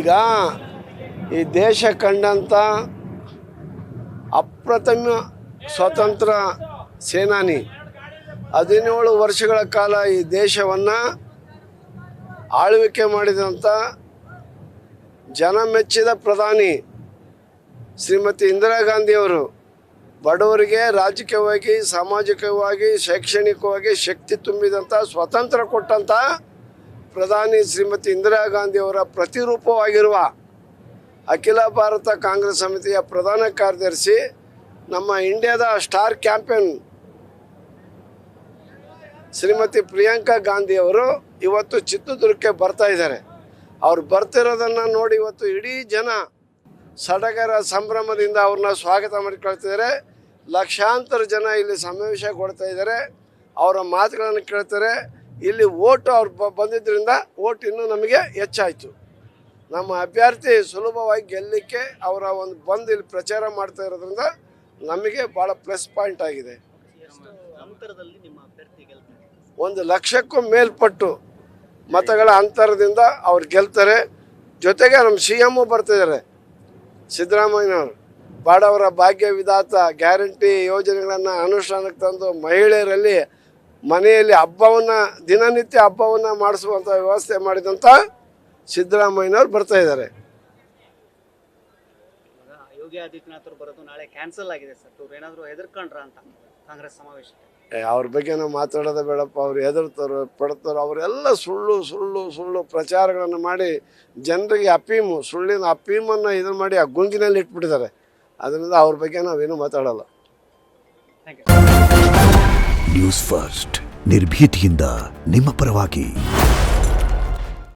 ಈಗ ಈ ದೇಶ ಕಂಡಂಥ ಅಪ್ರತಿಮ ಸ್ವತಂತ್ರ ಸೇನಾನಿ 17 ವರ್ಷಗಳ ಕಾಲ ಈ ದೇಶವನ್ನು ಆಳ್ವಿಕೆ ಮಾಡಿದಂಥ ಜನಮೆಚ್ಚಿದ ಪ್ರಧಾನಿ ಶ್ರೀಮತಿ ಇಂದಿರಾ ಗಾಂಧಿಯವರು ಬಡವರಿಗೆ ರಾಜಕೀಯವಾಗಿ, ಸಾಮಾಜಿಕವಾಗಿ, ಶೈಕ್ಷಣಿಕವಾಗಿ ಶಕ್ತಿ ತುಂಬಿದಂಥ ಸ್ವತಂತ್ರ ಕೊಟ್ಟಂಥ ಪ್ರಧಾನಿ ಶ್ರೀಮತಿ ಇಂದಿರಾ ಗಾಂಧಿಯವರ ಪ್ರತಿರೂಪವಾಗಿರುವ ಅಖಿಲ ಭಾರತ ಕಾಂಗ್ರೆಸ್ ಸಮಿತಿಯ ಪ್ರಧಾನ ಕಾರ್ಯದರ್ಶಿ, ನಮ್ಮ ಇಂಡಿಯಾದ ಸ್ಟಾರ್ ಕ್ಯಾಂಪೇನ್ ಶ್ರೀಮತಿ ಪ್ರಿಯಾಂಕಾ ಗಾಂಧಿಯವರು ಇವತ್ತು ಚಿತ್ರದುರ್ಗಕ್ಕೆ ಬರ್ತಾ ಇದ್ದಾರೆ. ಅವ್ರು ಬರ್ತಿರೋದನ್ನು ನೋಡಿ ಇವತ್ತು ಇಡೀ ಜನ ಸಡಗರ ಸಂಭ್ರಮದಿಂದ ಅವ್ರನ್ನ ಸ್ವಾಗತ ಮಾಡಿಕೊಳ್ತಿದ್ದಾರೆ. ಲಕ್ಷಾಂತರ ಜನ ಇಲ್ಲಿ ಸಮಾವೇಶಗೊಳ್ತಾ ಇದ್ದಾರೆ, ಅವರ ಮಾತುಗಳನ್ನು ಕೇಳ್ತಾರೆ. ಇಲ್ಲಿ ಓಟು ಅವ್ರು ಬಂದಿದ್ದರಿಂದ ಓಟ್ ಇನ್ನೂ ನಮಗೆ ಹೆಚ್ಚಾಯಿತು. ನಮ್ಮ ಅಭ್ಯರ್ಥಿ ಸುಲಭವಾಗಿ ಗೆಲ್ಲಲಿಕ್ಕೆ ಅವರ ಒಂದು ಬಂದು ಇಲ್ಲಿ ಪ್ರಚಾರ ಮಾಡ್ತಾ ಇರೋದ್ರಿಂದ ನಮಗೆ ಭಾಳ ಪ್ಲಸ್ ಪಾಯಿಂಟ್ ಆಗಿದೆ. 1 ಲಕ್ಷಕ್ಕೂ ಮೇಲ್ಪಟ್ಟು ಮತಗಳ ಅಂತರದಿಂದ ಅವ್ರು ಗೆಲ್ತಾರೆ. ಜೊತೆಗೆ ನಮ್ಮ CM ಬರ್ತಿದ್ದಾರೆ, ಸಿದ್ದರಾಮಯ್ಯನವರು. ಬಡವರ ಭಾಗ್ಯ ವಿಧಾತ ಗ್ಯಾರಂಟಿ ಯೋಜನೆಗಳನ್ನು ಅನುಷ್ಠಾನಕ್ಕೆ ತಂದು ಮಹಿಳೆಯರಲ್ಲಿ ಮನೆಯಲ್ಲಿ ಹಬ್ಬವನ್ನು, ದಿನನಿತ್ಯ ಹಬ್ಬವನ್ನು ಮಾಡಿಸುವಂಥ ವ್ಯವಸ್ಥೆ ಮಾಡಿದಂಥ ಸಿದ್ದರಾಮಯ್ಯನವರು ಬರ್ತಾ ಇದ್ದಾರೆ. ಯೋಗಿ ಆದಿತ್ಯನಾಥ್ ಅವರು ಬರೋದು ನಾಳೆ ಕ್ಯಾನ್ಸಲ್ ಆಗಿದೆ ಸರ್. ಅವ್ರು ಏನಾದರೂ ಹೆದರ್ಕೊಂಡ್ರ ಅಂತ ಕಾಂಗ್ರೆಸ್ ಸಮಾವೇಶಕ್ಕೆ? ಅವ್ರ ಬಗ್ಗೆ ನಾವು ಮಾತಾಡೋದೇ ಬೇಡಪ್ಪ. ಅವ್ರು ಹೆದರ್ತಾರೋ ಪಡ್ತಾರೋ, ಅವರೆಲ್ಲ ಸುಳ್ಳು ಸುಳ್ಳು ಸುಳ್ಳು ಪ್ರಚಾರಗಳನ್ನು ಮಾಡಿ ಜನರಿಗೆ ಸುಳ್ಳಿನ ಅಫೀಮನ್ನು ಇದು ಮಾಡಿ ಆ ಗುಂಗಿನಲ್ಲಿ ಇಟ್ಬಿಟ್ಟಿದ್ದಾರೆ. ಅದರಿಂದ ಅವ್ರ ಬಗ್ಗೆ ನಾವೇನು ಮಾತಾಡೋಲ್ಲ. ನ್ಯೂಸ್ ಫಸ್ಟ್, ನಿರ್ಭೀತಿಯಿಂದ ನಿಮ್ಮ ಪರವಾಗಿ.